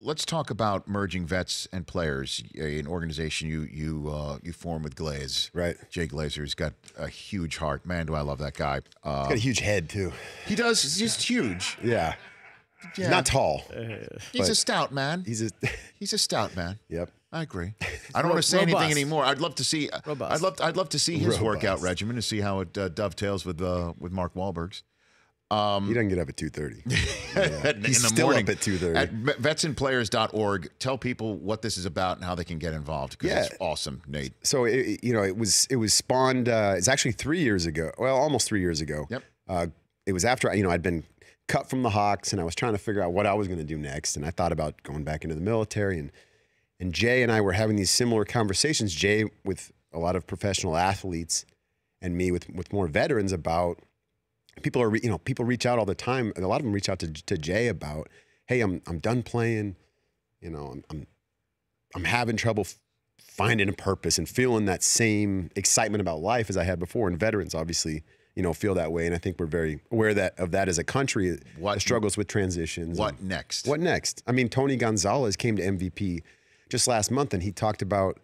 let's talk about merging vets and players. An organization you form with Glaze, right? Jay Glazer. He's got a huge heart. Man, do I love that guy. He's got a huge head too. He does. He's just huge. Yeah. He's not tall. He's a stout man. He's a stout man. Yep. I agree. I don't want to say anything anymore. I'd love to see. I'd love to see his workout regimen to see how it dovetails with Mark Wahlberg's. He doesn't get up at 2:30. He's in the still morning. up at 2:30. At vetsandplayers.org, tell people what this is about and how they can get involved. Because it's awesome, Nate. So it was spawned. It's actually 3 years ago. Well, almost 3 years ago. Yep. It was after I'd been cut from the Hawks and I was trying to figure out what I was going to do next. And I thought about going back into the military. And Jay and I were having these similar conversations. Jay with a lot of professional athletes, and me with more veterans about. People reach out all the time, and a lot of them reach out to Jay about, hey, I'm done playing, I'm having trouble finding a purpose and feeling that same excitement about life as I had before. And veterans obviously, feel that way, and I think we're very aware of that as a country. The struggles with transitions. What next? What next? I mean, Tony Gonzalez came to MVP just last month, and he talked about,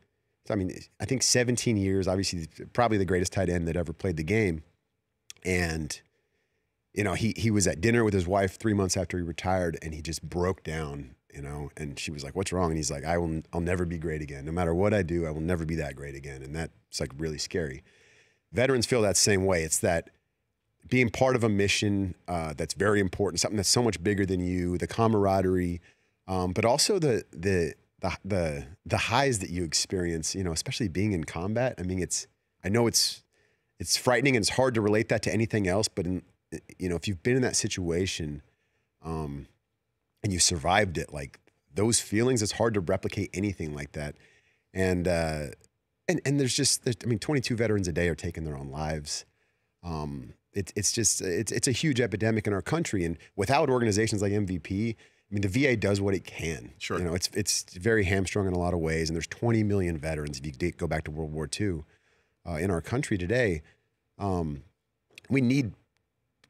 I think 17 years, obviously probably the greatest tight end that ever played the game, and. He was at dinner with his wife 3 months after he retired, and he just broke down, and she was like, "What's wrong?" And he's like, I'll never be great again. No matter what I do, I will never be that great again. And that's like really scary. Veterans feel that same way. It's that being part of a mission that's very important, something that's so much bigger than you, the camaraderie, but also the highs that you experience, especially being in combat. I know it's frightening and it's hard to relate that to anything else, but if you've been in that situation, and you survived it, like those feelings, it's hard to replicate anything like that. And there's 22 veterans a day are taking their own lives. It's a huge epidemic in our country. And without organizations like MVP, the VA does what it can. Sure. It's very hamstrung in a lot of ways. And there's 20 million veterans, if you go back to World War II, in our country today. We need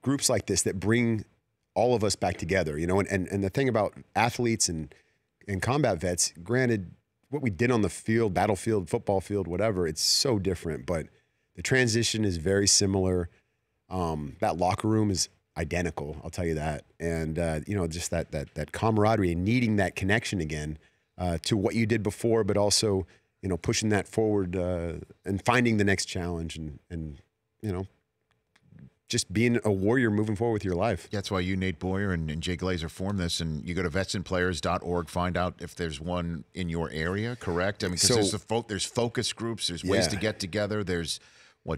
groups like this that bring all of us back together, and the thing about athletes and combat vets, granted, what we did on the field, battlefield, football field, whatever, it's so different, but the transition is very similar. That locker room is identical, I'll tell you that. And, just that camaraderie and needing that connection again to what you did before, but also, pushing that forward and finding the next challenge and just being a warrior moving forward with your life. That's why you, Nate Boyer, and Jay Glazer formed this, and you go to vetsandplayers.org, find out if there's one in your area, correct? Because there's focus groups, there's ways to get together, there's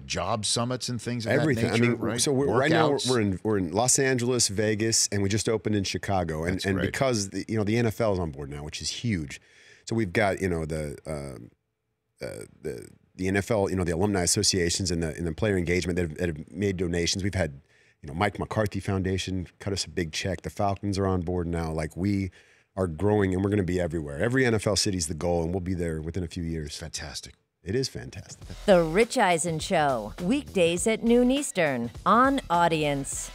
job summits and things of everything. that nature, right? So right now we're in Los Angeles, Vegas, and we just opened in Chicago, and because the NFL is on board now, which is huge. So we've got the NFL, the alumni associations and the player engagement that have made donations. We've had, Mike McCarthy Foundation cut us a big check. The Falcons are on board now. Like, we are growing, and we're going to be everywhere. Every NFL city's the goal, and we'll be there within a few years. Fantastic. It is fantastic. The Rich Eisen Show, weekdays at noon Eastern on Audience.